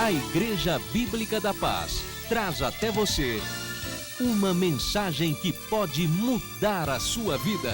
A Igreja Bíblica da Paz traz até você uma mensagem que pode mudar a sua vida.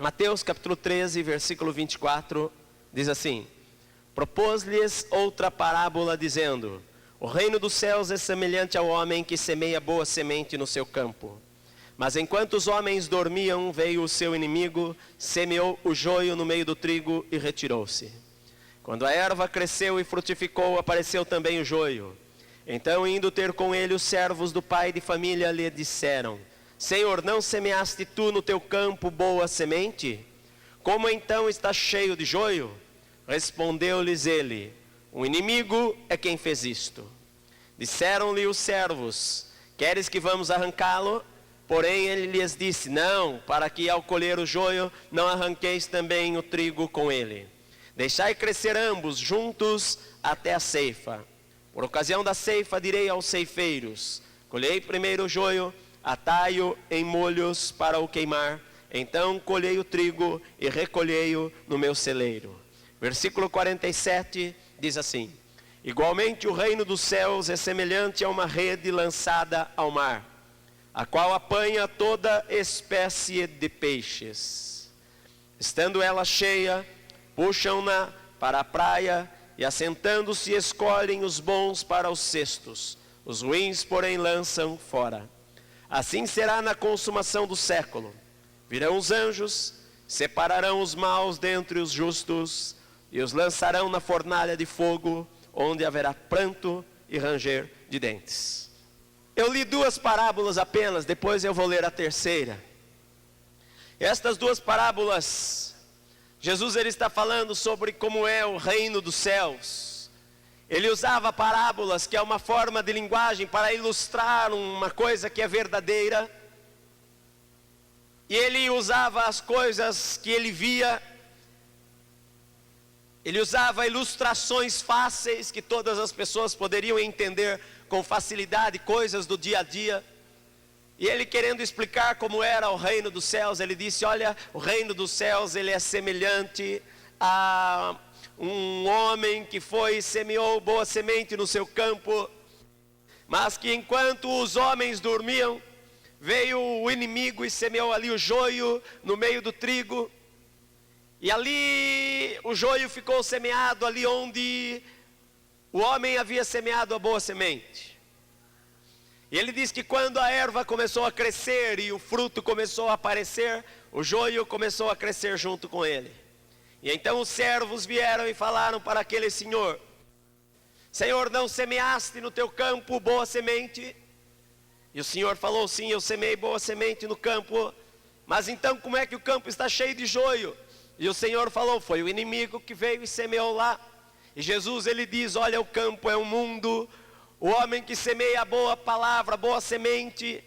Mateus capítulo 13, versículo 24, diz assim: propôs-lhes outra parábola dizendo: o reino dos céus é semelhante ao homem que semeia boa semente no seu campo. Mas enquanto os homens dormiam, veio o seu inimigo, semeou o joio no meio do trigo e retirou-se. Quando a erva cresceu e frutificou, apareceu também o joio. Então, indo ter com ele os servos do pai de família, lhe disseram: Senhor, não semeaste tu no teu campo boa semente? Como então está cheio de joio? Respondeu-lhes ele: o inimigo é quem fez isto. Disseram-lhe os servos: queres que vamos arrancá-lo? Porém ele lhes disse: não, para que ao colher o joio não arranqueis também o trigo com ele. Deixai crescer ambos juntos até a ceifa. Por ocasião da ceifa direi aos ceifeiros: colhei primeiro o joio, atai-o em molhos para o queimar, então colhei o trigo e recolhei-o no meu celeiro. Versículo 47 diz assim: igualmente o reino dos céus é semelhante a uma rede lançada ao mar, a qual apanha toda espécie de peixes. Estando ela cheia, puxam-na para a praia e, assentando-se, escolhem os bons para os cestos, os ruins, porém, lançam fora. Assim será na consumação do século. Virão os anjos, separarão os maus dentre os justos e os lançarão na fornalha de fogo, onde haverá pranto e ranger de dentes. Eu li duas parábolas apenas, depois eu vou ler a terceira. Estas duas parábolas, Jesus ele está falando sobre como é o reino dos céus. Ele usava parábolas, que é uma forma de linguagem para ilustrar uma coisa que é verdadeira. E ele usava as coisas que ele via. Ele usava ilustrações fáceis que todas as pessoas poderiam entender com facilidade, coisas do dia a dia. E ele, querendo explicar como era o reino dos céus, ele disse: olha, o reino dos céus ele é semelhante a um homem que foi e semeou boa semente no seu campo, mas que enquanto os homens dormiam, veio o inimigo e semeou ali o joio no meio do trigo. E ali o joio ficou semeado ali onde o homem havia semeado a boa semente. E ele diz que quando a erva começou a crescer e o fruto começou a aparecer, o joio começou a crescer junto com ele. E então os servos vieram e falaram para aquele senhor: Senhor, não semeaste no teu campo boa semente? E o senhor falou: sim, eu semei boa semente no campo, mas então como é que o campo está cheio de joio? E o Senhor falou: foi o inimigo que veio e semeou lá. E Jesus ele diz: olha, o campo é um mundo. O homem que semeia a boa palavra, a boa semente,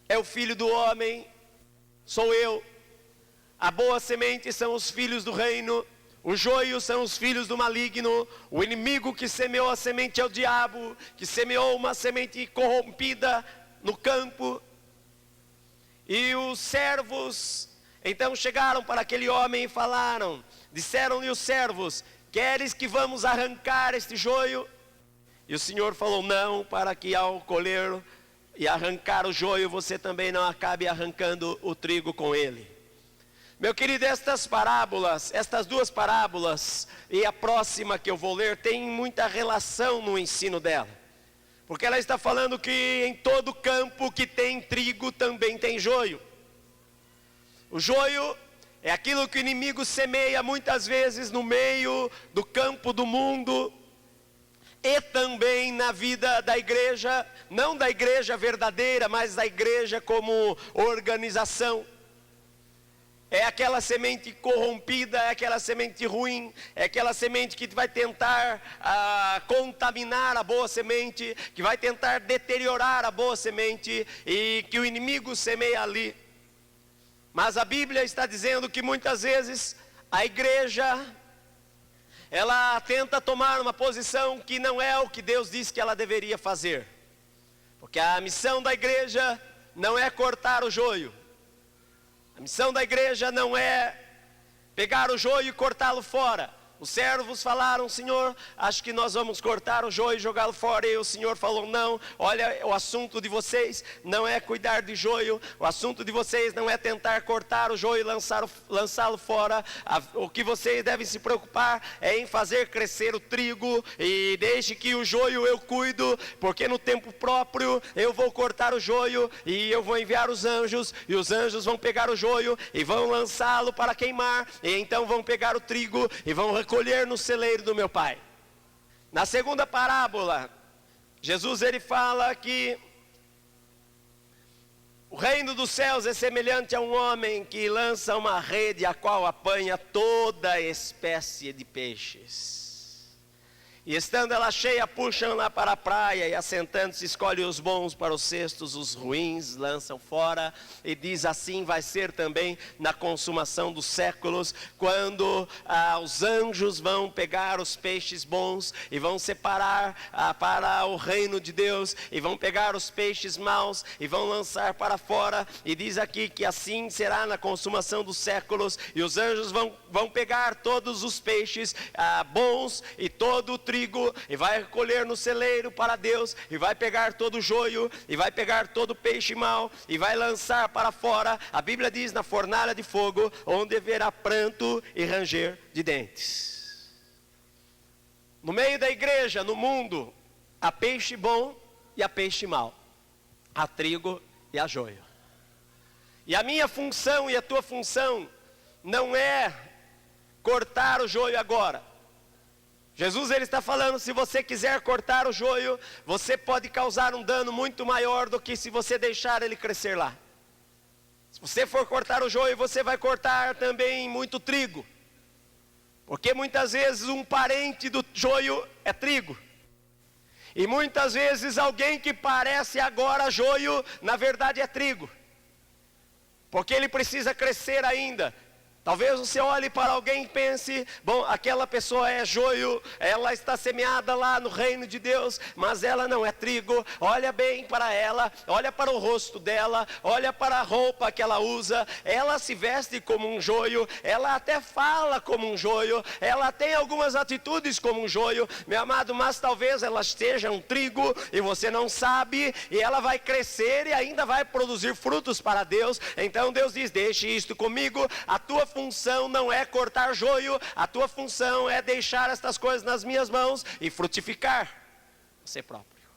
é o filho do homem, sou eu. A boa semente são os filhos do reino, o joio são os filhos do maligno. O inimigo que semeou a semente é o diabo, que semeou uma semente corrompida no campo. E os servos então chegaram para aquele homem e falaram, disseram-lhe os servos: queres que vamos arrancar este joio? E o Senhor falou: não, para que ao colher e arrancar o joio, você também não acabe arrancando o trigo com ele. Meu querido, estas duas parábolas e a próxima que eu vou ler, tem muita relação no ensino dela. Porque ela está falando que em todo campo que tem trigo também tem joio. O joio é aquilo que o inimigo semeia muitas vezes no meio do campo do mundo e também na vida da igreja, não da igreja verdadeira, mas da igreja como organização. É aquela semente corrompida, é aquela semente ruim, é aquela semente que vai tentar contaminar a boa semente, que vai tentar deteriorar a boa semente e que o inimigo semeia ali. Mas a Bíblia está dizendo que muitas vezes a igreja, ela tenta tomar uma posição que não é o que Deus disse que ela deveria fazer. Porque a missão da igreja não é cortar o joio. A missão da igreja não é pegar o joio e cortá-lo fora. Os servos falaram: Senhor, acho que nós vamos cortar o joio e jogá-lo fora. E o Senhor falou: não, olha, o assunto de vocês não é cuidar de joio, o assunto de vocês não é tentar cortar o joio e lançá-lo fora. O que vocês devem se preocupar é em fazer crescer o trigo, e deixe que o joio eu cuido, porque no tempo próprio eu vou cortar o joio e eu vou enviar os anjos, e os anjos vão pegar o joio e vão lançá-lo para queimar, e então vão pegar o trigo e vão recolher no celeiro do meu Pai. Na segunda parábola, Jesus ele fala que o reino dos céus é semelhante a um homem que lança uma rede, a qual apanha toda espécie de peixes. E estando ela cheia, puxam-na para a praia, e assentando-se, escolhe os bons para os cestos, os ruins lançam fora. E diz: assim vai ser também na consumação dos séculos, quando os anjos vão pegar os peixes bons e vão separar para o reino de Deus, e vão pegar os peixes maus e vão lançar para fora. E diz aqui que assim será na consumação dos séculos, e os anjos vão pegar todos os peixes bons e todo o trigo, e vai recolher no celeiro para Deus, e vai pegar todo o joio, e vai pegar todo o peixe mau, e vai lançar para fora. A Bíblia diz: na fornalha de fogo, onde haverá pranto e ranger de dentes. No meio da igreja, no mundo, há peixe bom e há peixe mau, há trigo e há joio. E a minha função e a tua função não é cortar o joio agora. Jesus ele está falando: se você quiser cortar o joio, você pode causar um dano muito maior do que se você deixar ele crescer lá. Se você for cortar o joio, você vai cortar também muito trigo, porque muitas vezes um parente do joio é trigo, e muitas vezes alguém que parece agora joio, na verdade é trigo, porque ele precisa crescer ainda. Talvez você olhe para alguém e pense: bom, aquela pessoa é joio, ela está semeada lá no reino de Deus, mas ela não é trigo. Olha bem para ela, olha para o rosto dela, olha para a roupa que ela usa. Ela se veste como um joio, ela até fala como um joio, ela tem algumas atitudes como um joio, meu amado, mas talvez ela esteja um trigo e você não sabe, e ela vai crescer e ainda vai produzir frutos para Deus. Então Deus diz: deixe isto comigo. A tua função não é cortar joio, a tua função é deixar estas coisas nas minhas mãos e frutificar você próprio.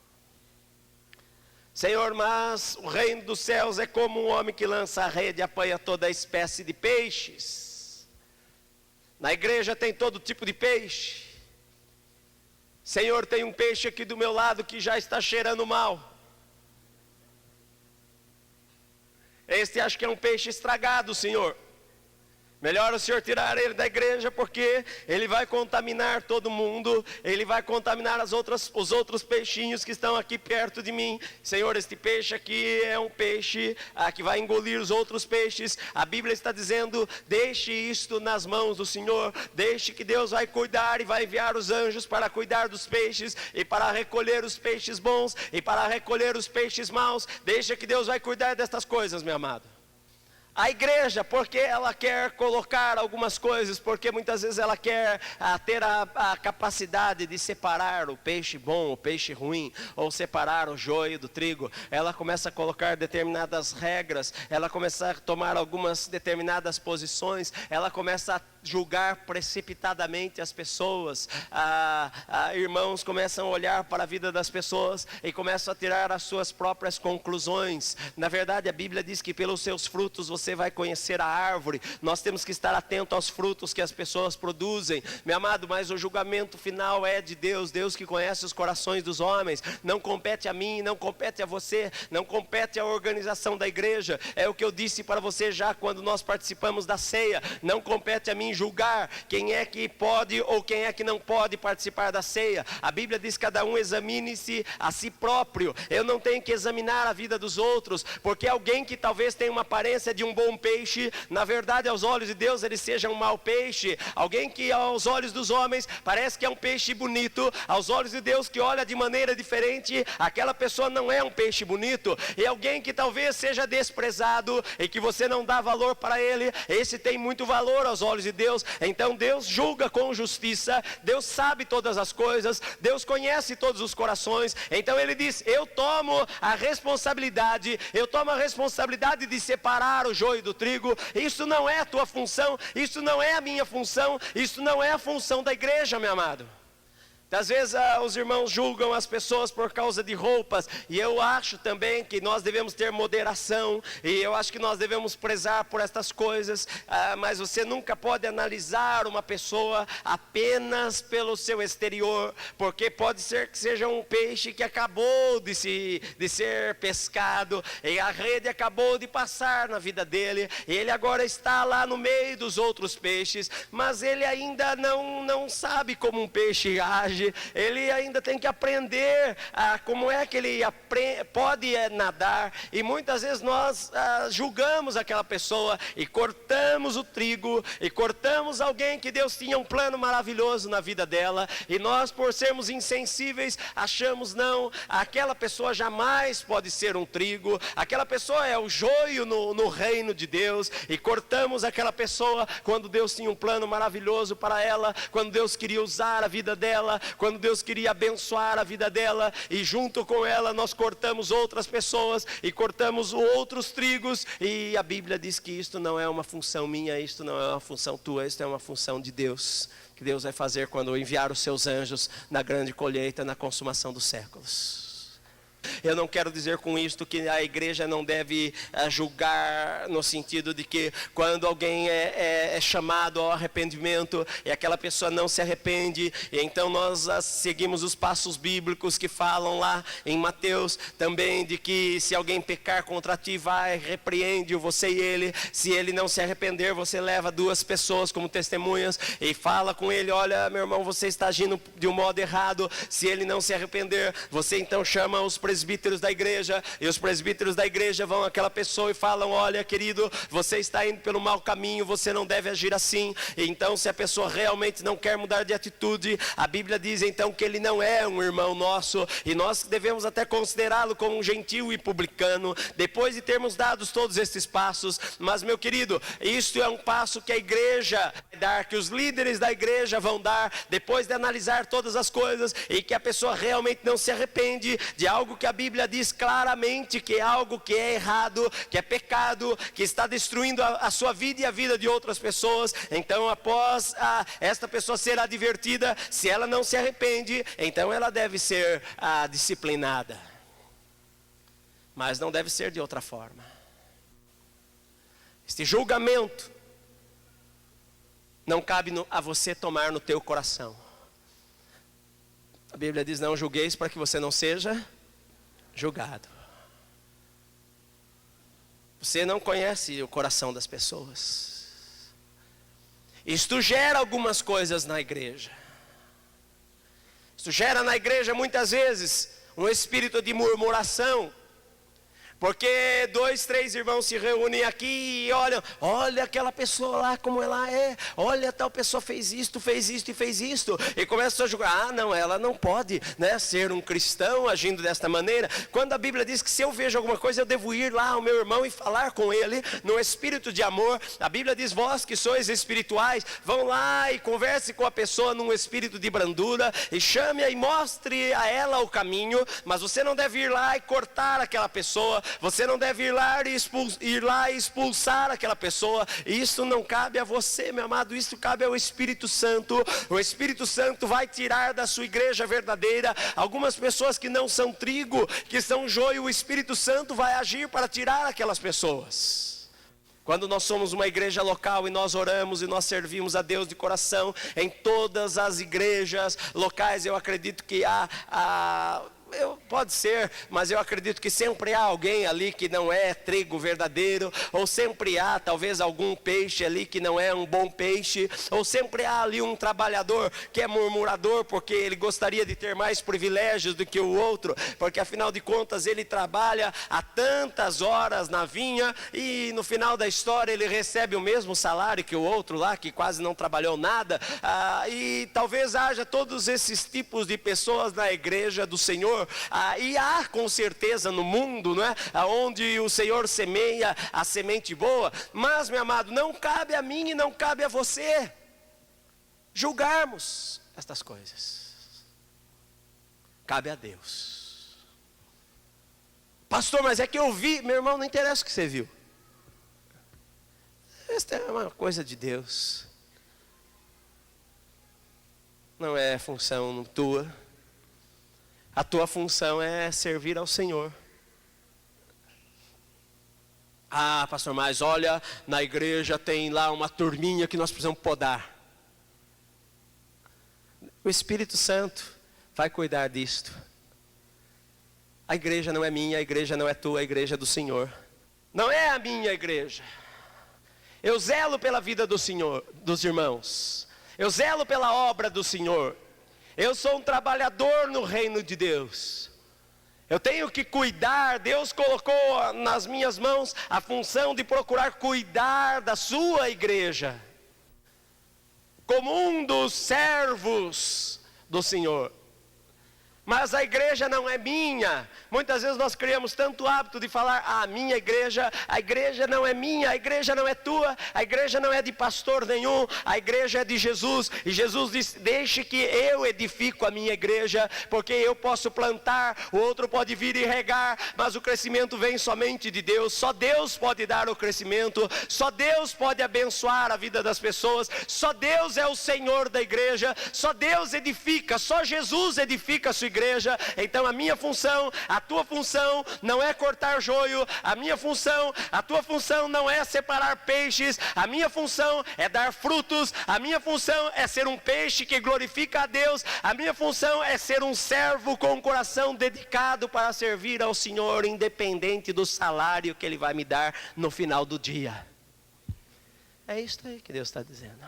Senhor, mas o reino dos céus é como um homem que lança a rede e apanha toda a espécie de peixes. Na igreja tem todo tipo de peixe. Senhor, tem um peixe aqui do meu lado que já está cheirando mal. Este acho que é um peixe estragado, Senhor. Melhor o Senhor tirar ele da igreja, porque ele vai contaminar todo mundo, ele vai contaminar os outros peixinhos que estão aqui perto de mim. Senhor, este peixe aqui é um peixe que vai engolir os outros peixes. A Bíblia está dizendo: deixe isto nas mãos do Senhor, deixe que Deus vai cuidar e vai enviar os anjos para cuidar dos peixes, e para recolher os peixes bons, e para recolher os peixes maus. Deixa que Deus vai cuidar destas coisas, meu amado. A igreja, porque ela quer colocar algumas coisas, porque muitas vezes ela quer ter a capacidade de separar o peixe bom, o peixe ruim, ou separar o joio do trigo. Ela começa a colocar determinadas regras, ela começa a tomar algumas determinadas posições, ela começa a julgar precipitadamente as pessoas. Irmãos começam a olhar para a vida das pessoas e começam a tirar as suas próprias conclusões. Na verdade, a Bíblia diz que pelos seus frutos você vai conhecer a árvore. Nós temos que estar atento aos frutos que as pessoas produzem, meu amado, mas o julgamento final é de Deus, Deus que conhece os corações dos homens. Não compete a mim, não compete a você, não compete à organização da igreja. É o que eu disse para você já quando nós participamos da ceia. Não compete a mim julgar quem é que pode ou quem é que não pode participar da ceia. A Bíblia diz: cada um examine-se a si próprio. Eu não tenho que examinar a vida dos outros, porque alguém que talvez tenha uma aparência de um bom peixe, na verdade aos olhos de Deus ele seja um mau peixe. Alguém que aos olhos dos homens parece que é um peixe bonito, aos olhos de Deus que olha de maneira diferente, aquela pessoa não é um peixe bonito. E alguém que talvez seja desprezado e que você não dá valor para ele, esse tem muito valor aos olhos de Deus. Então Deus julga com justiça, Deus sabe todas as coisas, Deus conhece todos os corações. Então ele diz: eu tomo a responsabilidade de separar o joio do trigo. Isso não é a tua função, isso não é a minha função, isso não é a função da igreja, meu amado. Às vezes os irmãos julgam as pessoas por causa de roupas, e eu acho também que nós devemos ter moderação, e eu acho que nós devemos prezar por estas coisas, mas você nunca pode analisar uma pessoa apenas pelo seu exterior, porque pode ser que seja um peixe que acabou de ser pescado, e a rede acabou de passar na vida dele, e ele agora está lá no meio dos outros peixes, mas ele ainda não sabe como um peixe age. Ele ainda tem que aprender como é que ele pode nadar. E muitas vezes nós julgamos aquela pessoa e cortamos o trigo, e cortamos alguém que Deus tinha um plano maravilhoso na vida dela, e nós, por sermos insensíveis, achamos: não, aquela pessoa jamais pode ser um trigo, aquela pessoa é o joio no reino de Deus, e cortamos aquela pessoa quando Deus tinha um plano maravilhoso para ela, quando Deus queria usar a vida dela, quando Deus queria abençoar a vida dela, e junto com ela nós cortamos outras pessoas e cortamos outros trigos. E a Bíblia diz que isto não é uma função minha, isto não é uma função tua, isto é uma função de Deus, que Deus vai fazer quando enviar os seus anjos na grande colheita, na consumação dos séculos. Eu não quero dizer com isto que a igreja não deve julgar, no sentido de que quando alguém é chamado ao arrependimento e aquela pessoa não se arrepende, e então nós seguimos os passos bíblicos que falam lá em Mateus também, de que se alguém pecar contra ti, vai, repreende-o, você e ele. Se ele não se arrepender, você leva 2 pessoas como testemunhas e fala com ele: olha, meu irmão, você está agindo de um modo errado. Se ele não se arrepender, você então chama os presbíteros da igreja, e os presbíteros da igreja vão àquela pessoa e falam: olha, querido, você está indo pelo mau caminho, você não deve agir assim. E então, se a pessoa realmente não quer mudar de atitude, a Bíblia diz então que ele não é um irmão nosso, e nós devemos até considerá-lo como um gentil e publicano, depois de termos dado todos esses passos. Mas, meu querido, isto é um passo que a igreja vai dar, que os líderes da igreja vão dar, depois de analisar todas as coisas, e que a pessoa realmente não se arrepende de algo que a Bíblia diz claramente que é algo que é errado, que é pecado, que está destruindo a sua vida e a vida de outras pessoas. Então, após esta pessoa ser advertida, se ela não se arrepende, então ela deve ser disciplinada, mas não deve ser de outra forma. Este julgamento não cabe a você tomar no teu coração. A Bíblia diz: não julgueis para que você não seja julgado. Você não conhece o coração das pessoas. Isto gera algumas coisas na igreja. Isto gera na igreja muitas vezes um espírito de murmuração, porque 2, 3 irmãos se reúnem aqui e olha aquela pessoa lá como ela é, olha, tal pessoa fez isto e fez isto, e começam a julgar: não, ela não pode, ser um cristão agindo desta maneira, quando a Bíblia diz que se eu vejo alguma coisa, eu devo ir lá ao meu irmão e falar com ele, no espírito de amor. A Bíblia diz: vós que sois espirituais, vão lá e converse com a pessoa num espírito de brandura, e chame-a e mostre a ela o caminho, mas você não deve ir lá e cortar aquela pessoa, você não deve ir lá e expulsar aquela pessoa. Isso não cabe a você, meu amado, isso cabe ao Espírito Santo. O Espírito Santo vai tirar da sua igreja verdadeira algumas pessoas que não são trigo, que são joio. O Espírito Santo vai agir para tirar aquelas pessoas. Quando nós somos uma igreja local e nós oramos e nós servimos a Deus de coração, em todas as igrejas locais, eu acredito que pode ser, mas eu acredito que sempre há alguém ali que não é trigo verdadeiro, ou sempre há talvez algum peixe ali que não é um bom peixe, ou sempre há ali um trabalhador que é murmurador porque ele gostaria de ter mais privilégios do que o outro, porque afinal de contas ele trabalha há tantas horas na vinha e no final da história ele recebe o mesmo salário que o outro lá que quase não trabalhou nada. E talvez haja todos esses tipos de pessoas na igreja do Senhor, e há com certeza no mundo, não é? Onde o Senhor semeia a semente boa, mas meu amado, não cabe a mim e não cabe a você julgarmos estas coisas, cabe a Deus. Pastor, mas é que eu vi, meu irmão, não interessa o que você viu, esta é uma coisa de Deus, não é função tua. A tua função é servir ao Senhor. Pastor, mas olha, na igreja tem lá uma turminha que nós precisamos podar. O Espírito Santo vai cuidar disto. A igreja não é minha, a igreja não é tua, a igreja é do Senhor. Não é a minha igreja. Eu zelo pela vida do Senhor, dos irmãos. Eu zelo pela obra do Senhor. Eu sou um trabalhador no reino de Deus. Eu tenho que cuidar. Deus colocou nas minhas mãos a função de procurar cuidar da sua igreja, como um dos servos do Senhor. Mas a igreja não é minha. Muitas vezes nós criamos tanto hábito de falar, a minha igreja, a igreja não é minha, a igreja não é tua, a igreja não é de pastor nenhum, a igreja é de Jesus. E Jesus disse, deixe que eu edifico a minha igreja, porque eu posso plantar, o outro pode vir e regar, mas o crescimento vem somente de Deus. Só Deus pode dar o crescimento, só Deus pode abençoar a vida das pessoas, só Deus é o Senhor da igreja, só Deus edifica, só Jesus edifica a sua igreja. Então a minha função, a tua função não é cortar joio, a minha função, a tua função não é separar peixes, a minha função é dar frutos, a minha função é ser um peixe que glorifica a Deus, a minha função é ser um servo com um coração dedicado para servir ao Senhor, independente do salário que Ele vai me dar no final do dia. É isso aí que Deus está dizendo.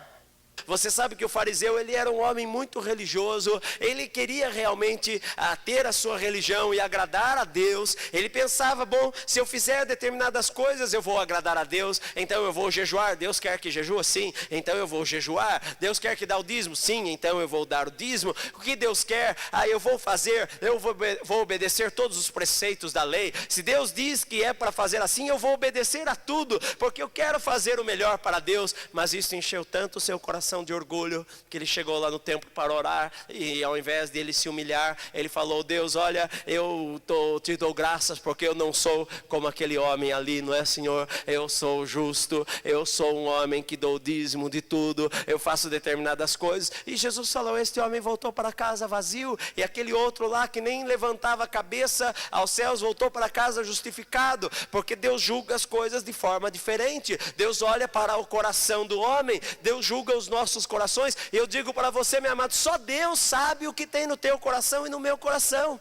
Você sabe que o fariseu, ele era um homem muito religioso, ele queria realmente ter a sua religião e agradar a Deus. Ele pensava, bom, se eu fizer determinadas coisas eu vou agradar a Deus, então eu vou jejuar. Deus quer que jejua? Sim, então eu vou jejuar. Deus quer que dá o dízimo? Sim, então eu vou dar o dízimo. O que Deus quer? Eu vou fazer, eu vou obedecer todos os preceitos da lei. Se Deus diz que é para fazer assim, eu vou obedecer a tudo, porque eu quero fazer o melhor para Deus. Mas isso encheu tanto o seu coração de orgulho, que ele chegou lá no templo para orar, e ao invés de ele se humilhar, ele falou, Deus, olha, eu te dou graças, porque eu não sou como aquele homem ali, não é, Senhor? Eu sou justo, eu sou um homem que dou dízimo de tudo, eu faço determinadas coisas. E Jesus falou, este homem voltou para casa vazio, e aquele outro lá que nem levantava a cabeça aos céus, voltou para casa justificado, porque Deus julga as coisas de forma diferente. Deus olha para o coração do homem, Deus julga os nossos corações. E eu digo para você, meu amado, só Deus sabe o que tem no teu coração e no meu coração.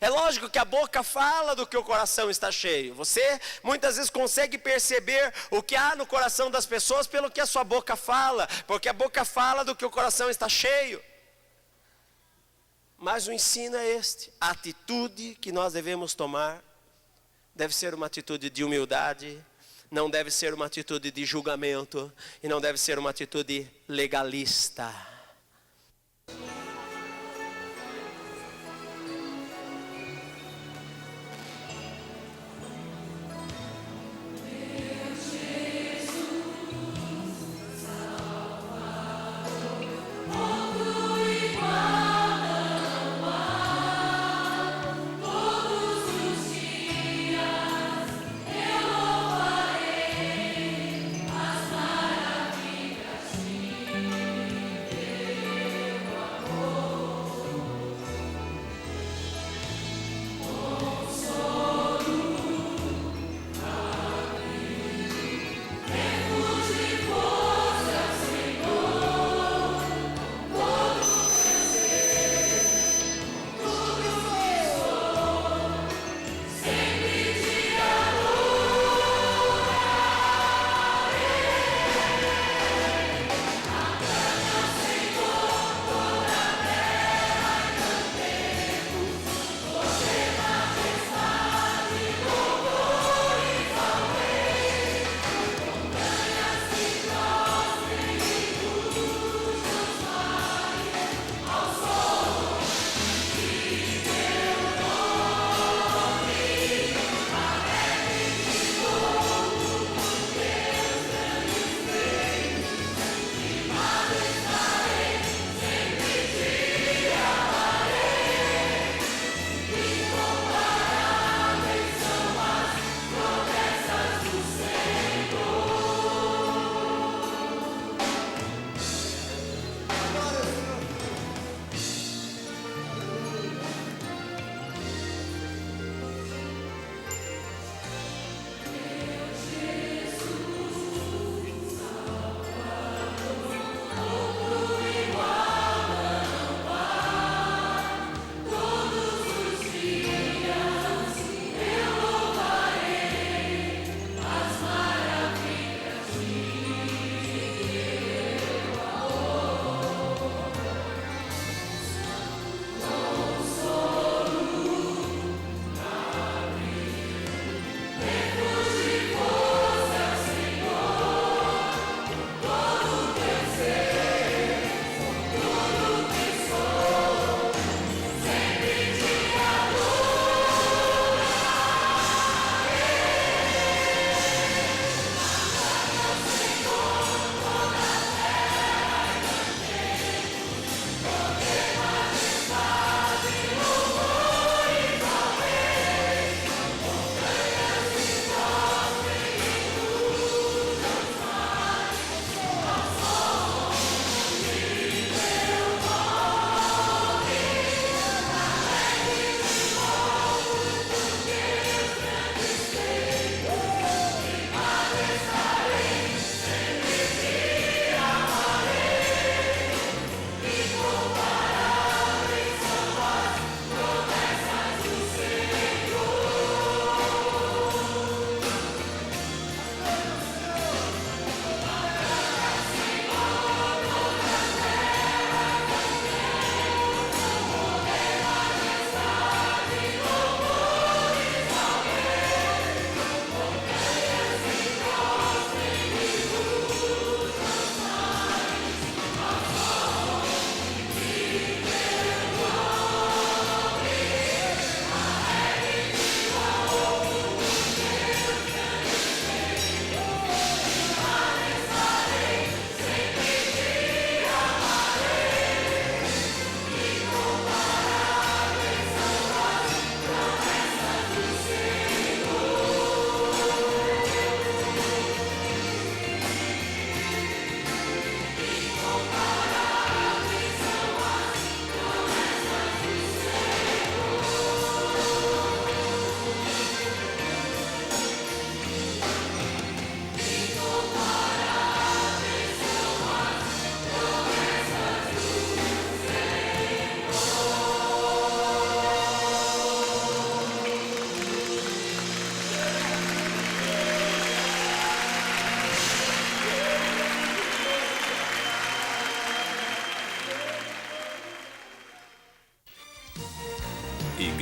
É lógico que a boca fala do que o coração está cheio. Você muitas vezes consegue perceber o que há no coração das pessoas pelo que a sua boca fala, porque a boca fala do que o coração está cheio. Mas o ensino é este: a atitude que nós devemos tomar deve ser uma atitude de humildade, não deve ser uma atitude de julgamento, e não deve ser uma atitude legalista.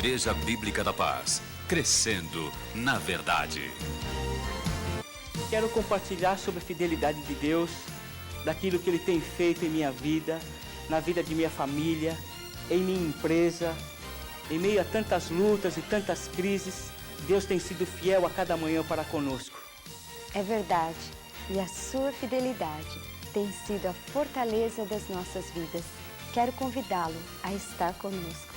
Igreja Bíblica da Paz, crescendo na verdade. Quero compartilhar sobre a fidelidade de Deus, daquilo que Ele tem feito em minha vida, na vida de minha família, em minha empresa, em meio a tantas lutas e tantas crises, Deus tem sido fiel a cada manhã para conosco. É verdade, e a sua fidelidade tem sido a fortaleza das nossas vidas. Quero convidá-lo a estar conosco.